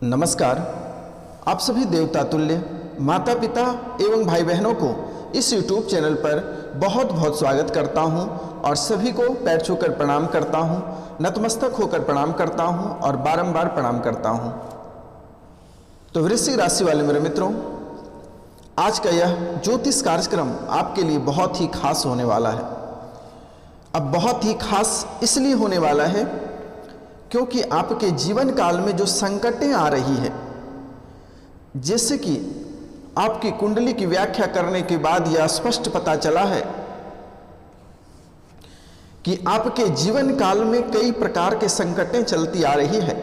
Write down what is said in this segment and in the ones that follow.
नमस्कार। आप सभी देवता तुल्य माता पिता एवं भाई बहनों को इस YouTube चैनल पर बहुत बहुत स्वागत करता हूं और सभी को पैर छूकर प्रणाम करता हूं, नतमस्तक होकर प्रणाम करता हूं और बारंबार प्रणाम करता हूं। तो वृश्चिक राशि वाले मेरे मित्रों, आज का यह ज्योतिष कार्यक्रम आपके लिए बहुत ही खास होने वाला है। अब बहुत ही खास इसलिए होने वाला है क्योंकि आपके जीवन काल में जो संकटें आ रही है, जैसे कि आपकी कुंडली की व्याख्या करने के बाद यह स्पष्ट पता चला है कि आपके जीवन काल में कई प्रकार के संकटें चलती आ रही है।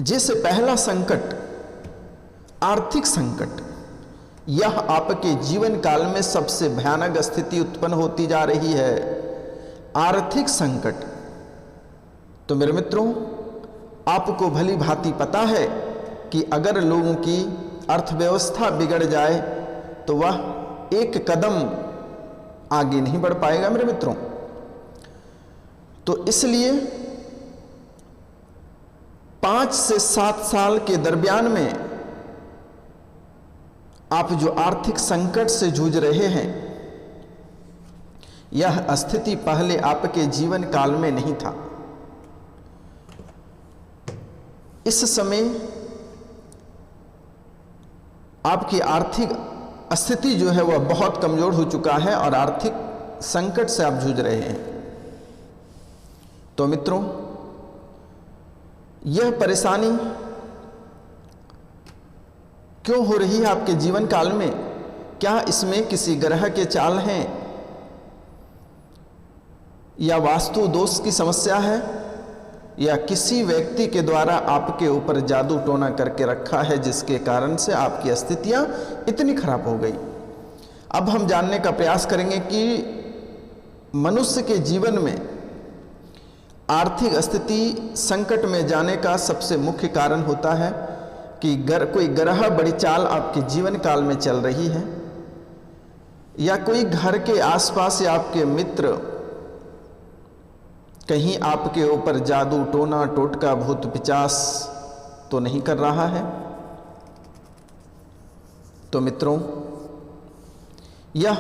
जैसे पहला संकट आर्थिक संकट, यह आपके जीवन काल में सबसे भयानक स्थिति उत्पन्न होती जा रही है। आर्थिक संकट। तो मेरे मित्रों, आपको भली भांति पता है कि अगर लोगों की अर्थव्यवस्था बिगड़ जाए तो वह एक कदम आगे नहीं बढ़ पाएगा मेरे मित्रों। तो इसलिए 5 से 7 साल के दरमियान में आप जो आर्थिक संकट से जूझ रहे हैं, यह स्थिति पहले आपके जीवन काल में नहीं था। इस समय आपकी आर्थिक स्थिति जो है वह बहुत कमजोर हो चुका है और आर्थिक संकट से आप जूझ रहे हैं। तो मित्रों, यह परेशानी क्यों हो रही है आपके जीवन काल में? क्या इसमें किसी ग्रह के चाल हैं या वास्तु दोष की समस्या है या किसी व्यक्ति के द्वारा आपके ऊपर जादू टोना करके रखा है जिसके कारण से आपकी स्थितियां इतनी खराब हो गई? अब हम जानने का प्रयास करेंगे कि मनुष्य के जीवन में आर्थिक स्थिति संकट में जाने का सबसे मुख्य कारण होता है कि कोई ग्रह बड़ी चाल आपके जीवन काल में चल रही है, या कोई घर के आसपास या आपके मित्र कहीं आपके ऊपर जादू टोना टोटका भूत पिचास तो नहीं कर रहा है। तो मित्रों, यह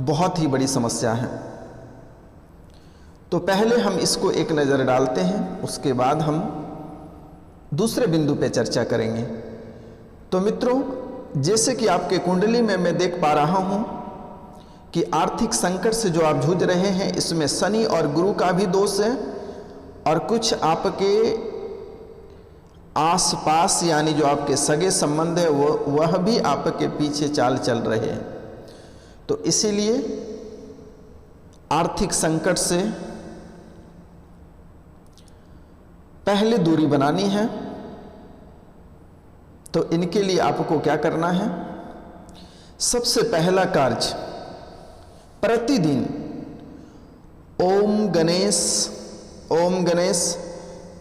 बहुत ही बड़ी समस्या है। तो पहले हम इसको एक नज़र डालते हैं, उसके बाद हम दूसरे बिंदु पे चर्चा करेंगे। तो मित्रों, जैसे कि आपके कुंडली में मैं देख पा रहा हूं कि आर्थिक संकट से जो आप जूझ रहे हैं, इसमें शनि और गुरु का भी दोष है और कुछ आपके आसपास यानी जो आपके सगे संबंध है वह भी आपके पीछे चाल चल रहे हैं। तो इसीलिए आर्थिक संकट से पहले दूरी बनानी है। तो इनके लिए आपको क्या करना है? सबसे पहला कार्य, प्रतिदिन ओम गणेश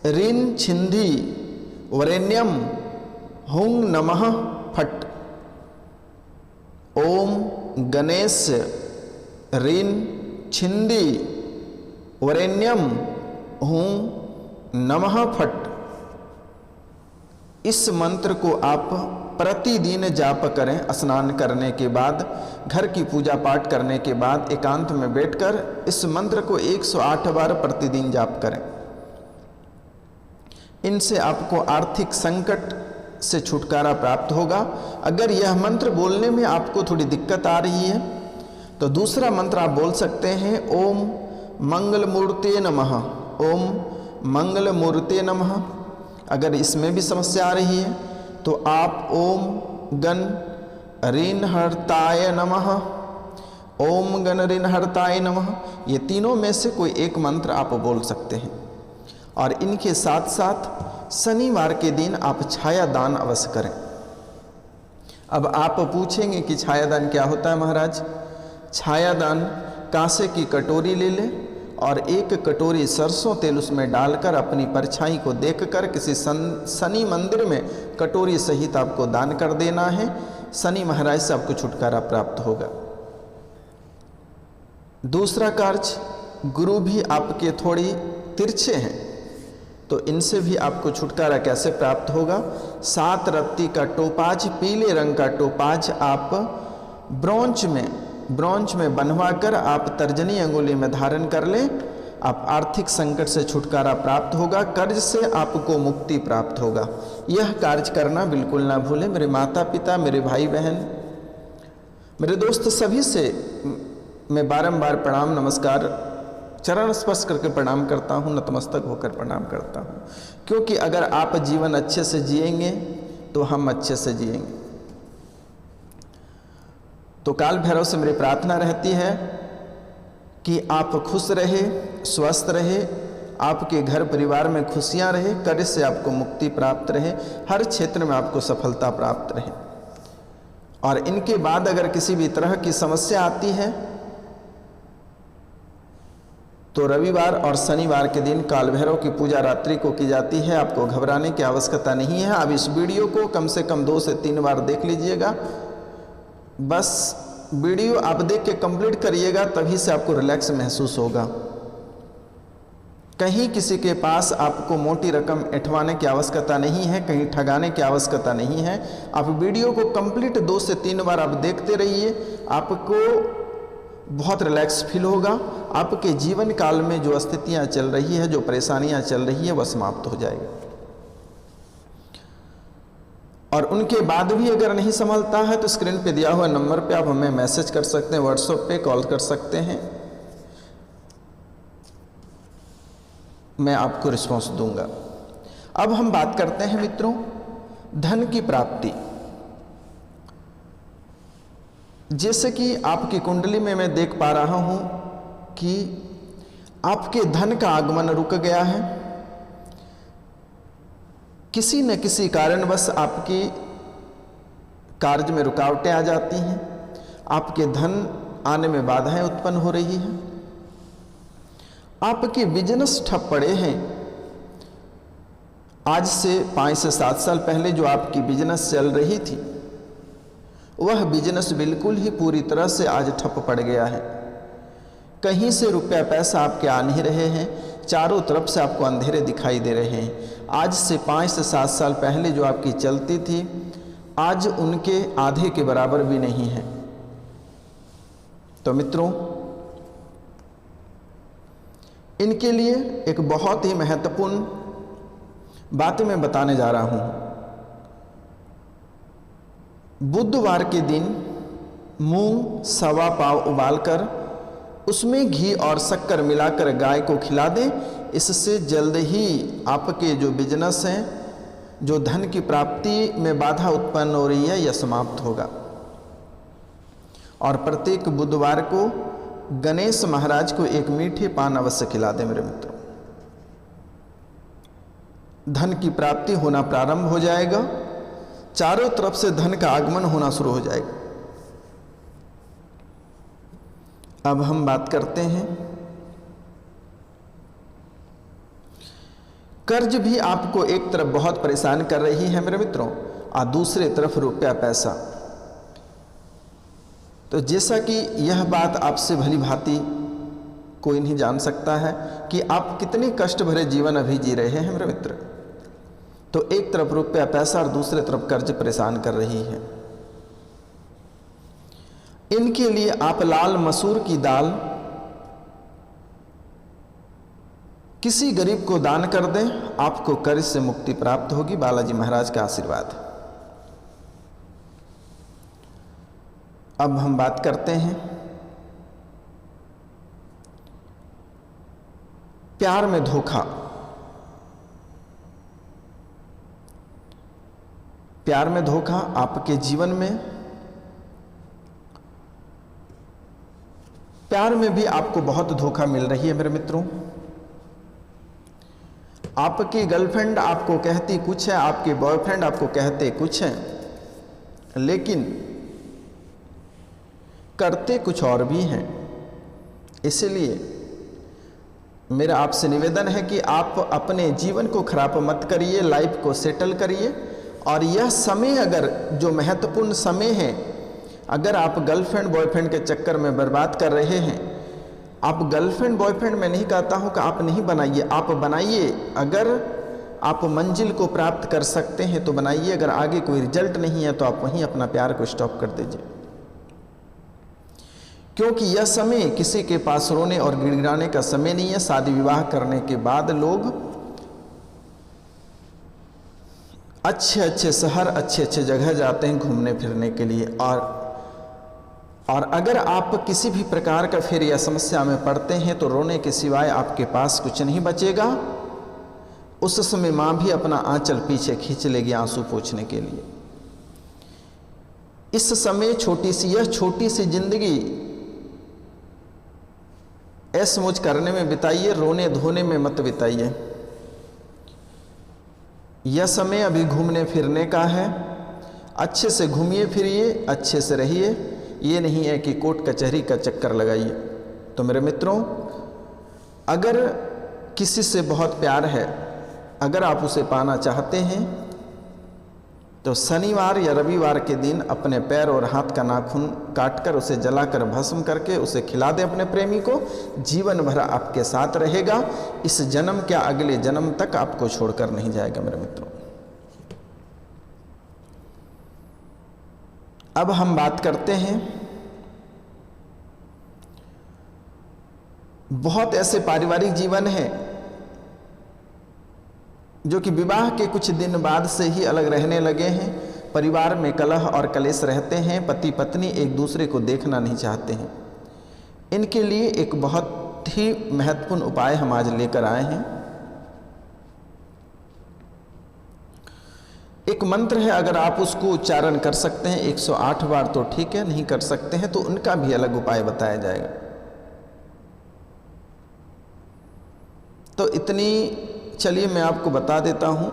ऋण छिंदी वरेण्यम हुं नमः फट। ओम गणेश ऋण छिंदी वरेण्यम हुं नमः फट। इस मंत्र को आप प्रतिदिन जाप करें। स्नान करने के बाद, घर की पूजा पाठ करने के बाद एकांत में बैठकर इस मंत्र को 108 बार प्रतिदिन जाप करें। इनसे आपको आर्थिक संकट से छुटकारा प्राप्त होगा। अगर यह मंत्र बोलने में आपको थोड़ी दिक्कत आ रही है तो दूसरा मंत्र आप बोल सकते हैं, ओम मंगलमूर्ते नमः। ओम मंगलमूर्ते नमः। अगर इसमें भी समस्या आ रही है तो आप ओम गण ऋणहर्ताय नमः, ओम गण ऋणहर्ताय नमः, ये तीनों में से कोई एक मंत्र आप बोल सकते हैं। और इनके साथ साथ शनिवार के दिन आप छाया दान अवश्य करें। अब आप पूछेंगे कि छाया दान क्या होता है महाराज? छाया दान, कांसे की कटोरी ले लें और 1 कटोरी सरसों तेल उसमें डालकर अपनी परछाई को देखकर किसी शनि मंदिर में कटोरी सहित आपको दान कर देना है। शनि महाराज से आपको छुटकारा प्राप्त होगा। दूसरा कार्य, गुरु भी आपके थोड़ी तिरछे हैं तो इनसे भी आपको छुटकारा कैसे प्राप्त होगा? 7 रत्ती का टोपाज, पीले रंग का टोपाज आप ब्रॉन्ज में बनवा कर आप तर्जनी अंगुली में धारण कर लें। आप आर्थिक संकट से छुटकारा प्राप्त होगा, कर्ज से आपको मुक्ति प्राप्त होगा। यह कार्य करना बिल्कुल ना भूलें। मेरे माता पिता, मेरे भाई बहन, मेरे दोस्त, सभी से मैं बारंबार प्रणाम नमस्कार, चरण स्पर्श करके प्रणाम करता हूँ, नतमस्तक होकर प्रणाम करता हूँ। क्योंकि अगर आप जीवन अच्छे से जिएंगे तो हम अच्छे से जिएंगे। तो काल भैरव से मेरी प्रार्थना रहती है कि आप खुश रहे, स्वस्थ रहे, आपके घर परिवार में खुशियां रहे, कर्ज से आपको मुक्ति प्राप्त रहे, हर क्षेत्र में आपको सफलता प्राप्त रहे। और इनके बाद अगर किसी भी तरह की समस्या आती है तो रविवार और शनिवार के दिन काल भैरव की पूजा रात्रि को की जाती है। आपको घबराने की आवश्यकता नहीं है। अब इस वीडियो को कम से कम 2 से 3 बार देख लीजिएगा। बस वीडियो आप देख के कंप्लीट करिएगा, तभी से आपको रिलैक्स महसूस होगा। कहीं किसी के पास आपको मोटी रकम ऐंठवाने की आवश्यकता नहीं है, कहीं ठगाने की आवश्यकता नहीं है। आप वीडियो को कंप्लीट 2 से 3 बार आप देखते रहिए, आपको बहुत रिलैक्स फील होगा। आपके जीवन काल में जो स्थितियां चल रही है, जो परेशानियां चल रही है, वह समाप्त हो जाएगी। और उनके बाद भी अगर नहीं संभलता है तो स्क्रीन पे दिया हुआ नंबर पे आप हमें मैसेज कर सकते हैं, व्हाट्सएप पे कॉल कर सकते हैं, मैं आपको रिस्पॉन्स दूंगा। अब हम बात करते हैं मित्रों धन की प्राप्ति। जैसे कि आपकी कुंडली में मैं देख पा रहा हूं कि आपके धन का आगमन रुक गया है। किसी न किसी कारणवश आपकी कार्य में रुकावटें आ जाती हैं, आपके धन आने में बाधाएं उत्पन्न हो रही हैं, आपके बिजनेस ठप पड़े हैं। आज से 5 से 7 साल पहले जो आपकी बिजनेस चल रही थी, वह बिजनेस बिल्कुल ही पूरी तरह से आज ठप पड़ गया है। कहीं से रुपया पैसा आपके आ नहीं रहे हैं, चारों तरफ से आपको अंधेरे दिखाई दे रहे हैं। आज से 5 से 7 साल पहले जो आपकी चलती थी, आज उनके आधे के बराबर भी नहीं है। तो मित्रों, इनके लिए एक बहुत ही महत्वपूर्ण बात मैं बताने जा रहा हूं। बुधवार के दिन मूंग 1.25 पाव उबालकर उसमें घी और शक्कर मिलाकर गाय को खिला दें। इससे जल्द ही आपके जो बिजनेस हैं, जो धन की प्राप्ति में बाधा उत्पन्न हो रही है, यह समाप्त होगा। और प्रत्येक बुधवार को गणेश महाराज को एक मीठे पान अवश्य खिला दें मेरे मित्रों। धन की प्राप्ति होना प्रारंभ हो जाएगा, चारों तरफ से धन का आगमन होना शुरू हो जाएगा। अब हम बात करते हैं कर्ज भी आपको एक तरफ बहुत परेशान कर रही है मेरे मित्रों, और दूसरे तरफ रुपया पैसा। तो जैसा कि यह बात आपसे भली भांति कोई नहीं जान सकता है कि आप कितने कष्ट भरे जीवन अभी जी रहे हैं मेरे मित्र। तो एक तरफ रुपया पैसा और दूसरे तरफ कर्ज परेशान कर रही है। इनके लिए आप लाल मसूर की दाल किसी गरीब को दान कर दें, आपको कर्ज से मुक्ति प्राप्त होगी। बालाजी महाराज का आशीर्वाद। अब हम बात करते हैं प्यार में धोखा। प्यार में धोखा आपके जीवन में, प्यार में भी आपको बहुत धोखा मिल रही है मेरे मित्रों। आपकी गर्लफ्रेंड आपको कहती कुछ है, आपके बॉयफ्रेंड आपको कहते कुछ है, लेकिन करते कुछ और भी हैं। इसलिए मेरा आपसे निवेदन है कि आप अपने जीवन को खराब मत करिए, लाइफ को सेटल करिए। और यह समय, अगर जो महत्वपूर्ण समय है, अगर आप गर्लफ्रेंड बॉयफ्रेंड के चक्कर में बर्बाद कर रहे हैं, आप गर्लफ्रेंड बॉयफ्रेंड मैं नहीं कहता हूं कि आप नहीं बनाइए, आप बनाइए। अगर आप मंजिल को प्राप्त कर सकते हैं तो बनाइए, अगर आगे कोई रिजल्ट नहीं है तो आप वहीं अपना प्यार को स्टॉप कर दीजिए, क्योंकि यह समय किसी के पास रोने और गिड़गिड़ाने का समय नहीं है। शादी विवाह करने के बाद लोग अच्छे अच्छे शहर, अच्छे अच्छे जगह जाते हैं घूमने फिरने के लिए, और अगर आप किसी भी प्रकार का फिर या समस्या में पड़ते हैं तो रोने के सिवाय आपके पास कुछ नहीं बचेगा। उस समय माँ भी अपना आंचल पीछे खींच लेगी आंसू पोंछने के लिए। इस समय यह छोटी सी जिंदगी ऐश मौज करने में बिताइए, रोने धोने में मत बिताइए। यह समय अभी घूमने फिरने का है, अच्छे से घूमिए फिरिए, अच्छे से रहिए, ये नहीं है कि कोर्ट कचहरी का चक्कर लगाइए। तो मेरे मित्रों, अगर किसी से बहुत प्यार है, अगर आप उसे पाना चाहते हैं तो शनिवार या रविवार के दिन अपने पैर और हाथ का नाखून काटकर उसे जलाकर भस्म करके उसे खिला दें अपने प्रेमी को। जीवन भर आपके साथ रहेगा, इस जन्म क्या अगले जन्म तक आपको छोड़कर नहीं जाएगा मेरे मित्रों। अब हम बात करते हैं, बहुत ऐसे पारिवारिक जीवन हैं जो कि विवाह के कुछ दिन बाद से ही अलग रहने लगे हैं। परिवार में कलह और कलेश रहते हैं, पति पत्नी एक दूसरे को देखना नहीं चाहते हैं। इनके लिए एक बहुत ही महत्वपूर्ण उपाय हम आज लेकर आए हैं। एक मंत्र है, अगर आप उसको उच्चारण कर सकते हैं 108 बार तो ठीक है, नहीं कर सकते हैं तो उनका भी अलग उपाय बताया जाएगा। तो इतनी चलिए मैं आपको बता देता हूं।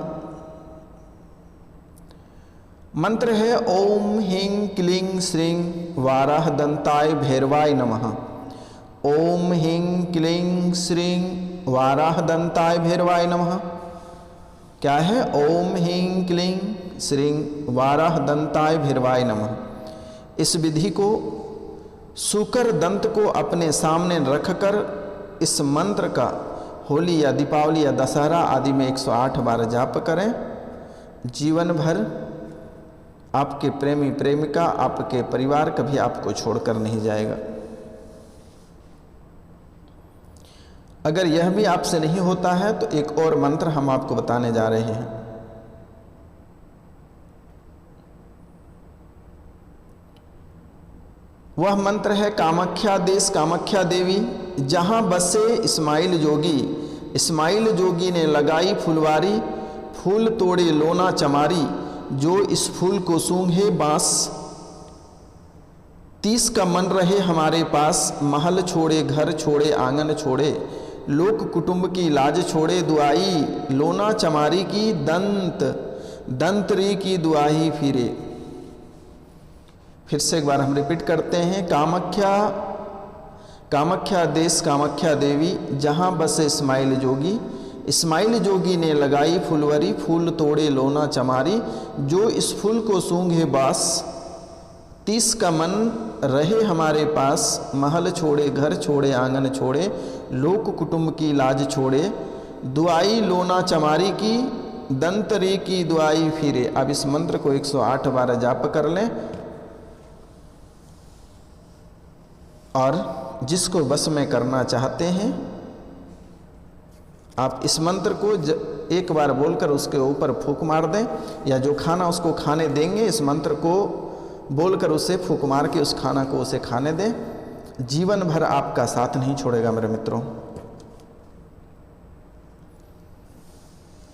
मंत्र है ओम ह्रीं क्लीं श्रीं वाराह दंताय भैरवाय नमः। ओम ह्रीं क्लीं श्रीं वाराह दंताय भैरवाय नमः। क्या है? ओम ह्रीं क्लीं श्रीं वाराह दंताय भैरवाय नमः। इस विधि को शुकर दंत को अपने सामने रखकर इस मंत्र का होली या दीपावली या दशहरा आदि में 108 बार जाप करें। जीवन भर आपके प्रेमी प्रेमिका, आपके परिवार कभी आपको छोड़कर नहीं जाएगा। अगर यह भी आपसे नहीं होता है तो एक और मंत्र हम आपको बताने जा रहे हैं। वह मंत्र है कामाख्या देश कामाख्या देवी, जहाँ बसे इस्माइल जोगी। इस्माइल जोगी ने लगाई फुलवारी, फूल तोड़े लोना चमारी। जो इस फूल को सूंघे बांस, 30 का मन रहे हमारे पास। महल छोड़े घर छोड़े आंगन छोड़े, लोक कुटुंब की लाज छोड़े। दुआई लोना चमारी की, दंतरी की दुआई फिरे। फिर से एक बार हम रिपीट करते हैं। कामाख्या देश कामाख्या देवी, जहाँ बसे इस्माइल जोगी। इस्माइल जोगी ने लगाई फुलवरी, फूल तोड़े लोना चमारी। जो इस फूल को सूंघे बास, 30 का मन रहे हमारे पास। महल छोड़े घर छोड़े आंगन छोड़े, लोक कुटुंब की लाज छोड़े। दुआई लोना चमारी की, दंतरी की दुआई फिरे। अब इस मंत्र को 108 बार जाप कर लें, और जिसको बस में करना चाहते हैं आप इस मंत्र को एक बार बोलकर उसके ऊपर फूंक मार दें, या जो खाना उसको खाने देंगे इस मंत्र को बोलकर उसे फूंक मार के उस खाना को उसे खाने दें। जीवन भर आपका साथ नहीं छोड़ेगा मेरे मित्रों।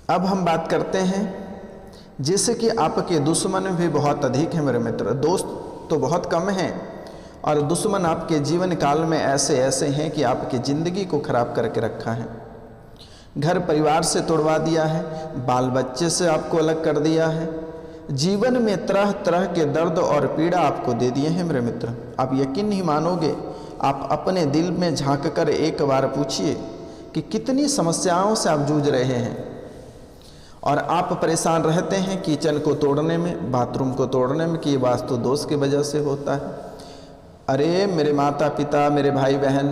अब हम बात करते हैं, जैसे कि आपके दुश्मन भी बहुत अधिक हैं मेरे मित्र। दोस्त तो बहुत कम हैं और दुश्मन आपके जीवन काल में ऐसे ऐसे हैं कि आपकी ज़िंदगी को खराब करके रखा है। घर परिवार से तोड़वा दिया है, बाल बच्चे से आपको अलग कर दिया है, जीवन में तरह तरह के दर्द और पीड़ा आपको दे दिए हैं मेरे मित्र। आप यकीन नहीं मानोगे, आप अपने दिल में झांक कर एक बार पूछिए कि कितनी समस्याओं से आप जूझ रहे हैं। और आप परेशान रहते हैं किचन को तोड़ने में, बाथरूम को तोड़ने में, कि ये वास्तु दोष की वजह से होता है। अरे मेरे माता पिता, मेरे भाई बहन,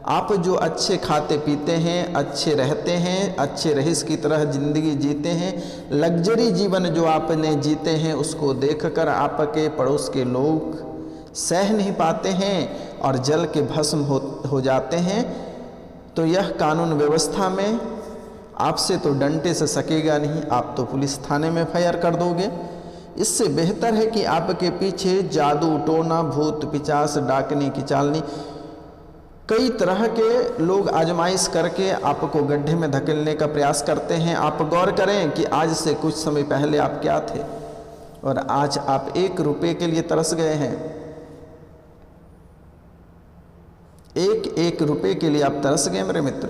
आप जो अच्छे खाते पीते हैं, अच्छे रहते हैं, अच्छे रईस की तरह ज़िंदगी जीते हैं, लग्जरी जीवन जो आपने जीते हैं, उसको देखकर आपके पड़ोस के लोग सह नहीं पाते हैं और जल के भस्म हो जाते हैं, तो यह कानून व्यवस्था में आपसे तो डंडे से सकेगा नहीं, आप तो पुलिस थाने में FIR कर दोगे। इससे बेहतर है कि आपके पीछे जादू टोना, भूत पिचास, डाकनी की चालनी, कई तरह के लोग आजमाइश करके आपको गड्ढे में धकेलने का प्रयास करते हैं। आप गौर करें कि आज से कुछ समय पहले आप क्या थे और आज आप 1 रुपये के लिए तरस गए हैं। 1 रुपये के लिए आप तरस गए मेरे मित्र।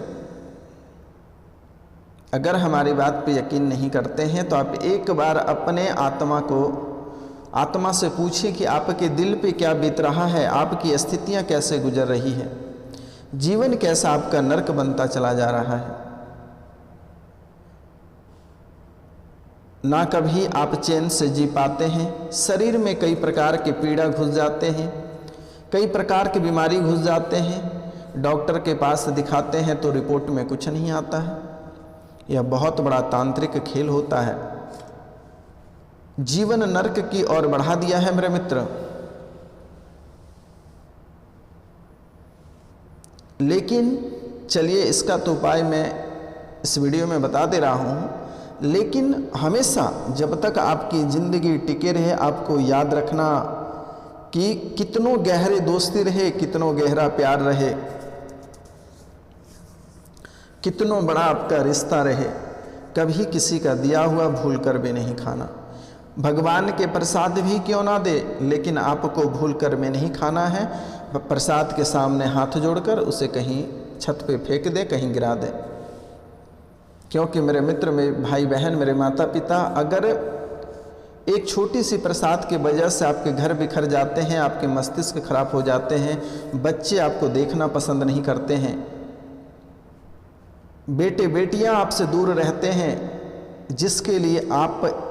अगर हमारी बात पे यकीन नहीं करते हैं तो आप एक बार अपने आत्मा से पूछिए कि आपके दिल पे क्या बीत रहा है, आपकी स्थितियां कैसे गुजर रही है, जीवन कैसा आपका नरक बनता चला जा रहा है। ना कभी आप चैन से जी पाते हैं, शरीर में कई प्रकार के पीड़ा घुस जाते हैं, कई प्रकार की बीमारी घुस जाते हैं, डॉक्टर के पास दिखाते हैं तो रिपोर्ट में कुछ नहीं आता है। यह बहुत बड़ा तांत्रिक खेल होता है, जीवन नरक की ओर बढ़ा दिया है मेरे मित्र। लेकिन चलिए, इसका तो उपाय मैं इस वीडियो में बता दे रहा हूँ, लेकिन हमेशा जब तक आपकी ज़िंदगी टिके रहे, आपको याद रखना कि कितनों गहरे दोस्ती रहे, कितनों गहरा प्यार रहे, कितनों बड़ा आपका रिश्ता रहे, कभी किसी का दिया हुआ भूल कर भी नहीं खाना। भगवान के प्रसाद भी क्यों ना दे, लेकिन आपको भूल कर में नहीं खाना है। प्रसाद के सामने हाथ जोड़कर उसे कहीं छत पे फेंक दे, कहीं गिरा दे। क्योंकि मेरे मित्र, मेरे भाई बहन, मेरे माता पिता, अगर एक छोटी सी प्रसाद के वजह से आपके घर बिखर जाते हैं, आपके मस्तिष्क खराब हो जाते हैं, बच्चे आपको देखना पसंद नहीं करते हैं, बेटे बेटियां आपसे दूर रहते हैं, जिसके लिए आप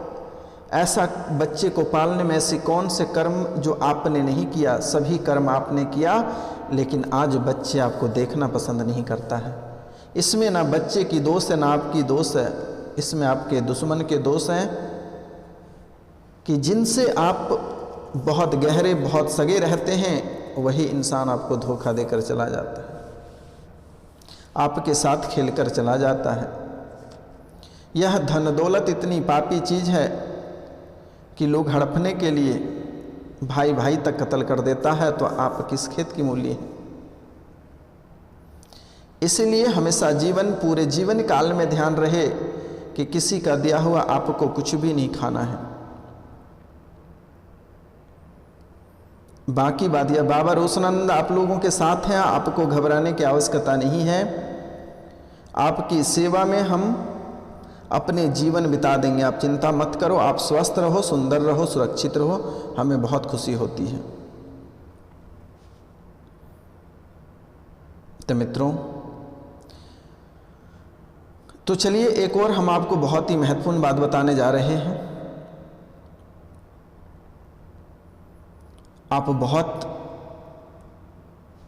ऐसा बच्चे को पालने में ऐसी कौन से कर्म जो आपने नहीं किया, सभी कर्म आपने किया, लेकिन आज बच्चे आपको देखना पसंद नहीं करता है। इसमें ना बच्चे की दोष है, ना आपकी दोष है, इसमें आपके दुश्मन के दोष हैं कि जिनसे आप बहुत गहरे, बहुत सगे रहते हैं, वही इंसान आपको धोखा देकर चला जाता है, आपके साथ खेलकर चला जाता है। यह धन दौलत इतनी पापी चीज़ है कि लोग हड़पने के लिए भाई भाई तक कत्ल कर देता है, तो आप किस खेत की मूली है। इसलिए हमेशा पूरे जीवन काल में ध्यान रहे कि किसी का दिया हुआ आपको कुछ भी नहीं खाना है। बाकी बात, यह बाबा रोशनानंद आप लोगों के साथ हैं, आपको घबराने की आवश्यकता नहीं है। आपकी सेवा में हम अपने जीवन बिता देंगे, आप चिंता मत करो। आप स्वस्थ रहो, सुंदर रहो, सुरक्षित रहो, हमें बहुत खुशी होती है। तो मित्रों, तो चलिए एक और हम आपको बहुत ही महत्वपूर्ण बात बताने जा रहे हैं। आप बहुत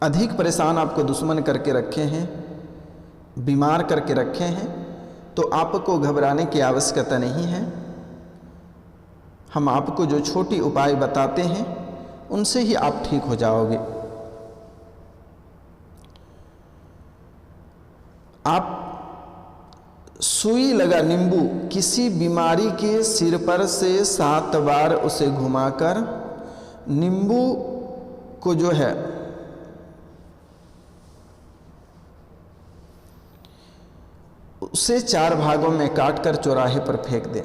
अधिक परेशान आपको दुश्मन करके रखे हैं, बीमार करके रखे हैं, तो आपको घबराने की आवश्यकता नहीं है। हम आपको जो छोटी उपाय बताते हैं उनसे ही आप ठीक हो जाओगे। आप सुई लगा नींबू किसी बीमारी के सिर पर से 7 बार उसे घुमाकर नींबू को जो है उसे 4 भागों में काटकर चौराहे पर फेंक दें।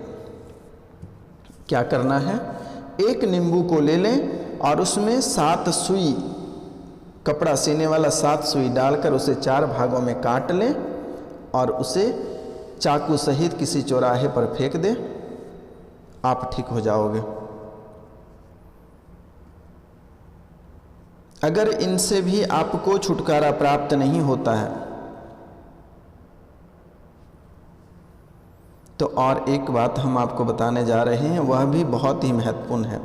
क्या करना है, एक नींबू को ले लें और उसमें 7 सुई, कपड़ा सीने वाला 7 सुई डालकर उसे 4 भागों में काट लें और उसे चाकू सहित किसी चौराहे पर फेंक दें। आप ठीक हो जाओगे। अगर इनसे भी आपको छुटकारा प्राप्त नहीं होता है तो और एक बात हम आपको बताने जा रहे हैं, वह भी बहुत ही महत्वपूर्ण है।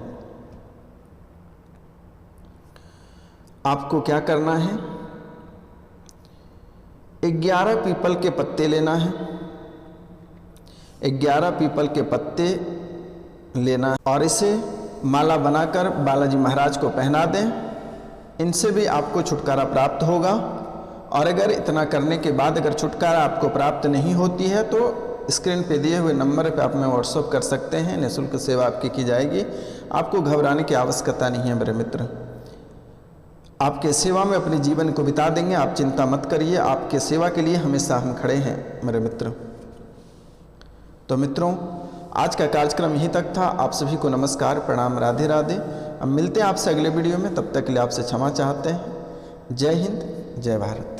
आपको क्या करना है, 11 पीपल के पत्ते लेना है। 11 पीपल के पत्ते लेना है और इसे माला बनाकर बालाजी महाराज को पहना दें। इनसे भी आपको छुटकारा प्राप्त होगा। और अगर इतना करने के बाद अगर छुटकारा आपको प्राप्त नहीं होती है तो स्क्रीन पे दिए हुए नंबर पे आप में व्हाट्सअप कर सकते हैं। निःशुल्क सेवा आपकी की जाएगी। आपको घबराने की आवश्यकता नहीं है मेरे मित्र। आपके सेवा में अपने जीवन को बिता देंगे, आप चिंता मत करिए। आपके सेवा के लिए हमेशा हम खड़े हैं मेरे मित्र। तो मित्रों, आज का कार्यक्रम यहीं तक था। आप सभी को नमस्कार, प्रणाम, राधे राधे। अब मिलते हैं आपसे अगले वीडियो में। तब तक के लिए आपसे क्षमा चाहते हैं। जय हिंद, जय भारत।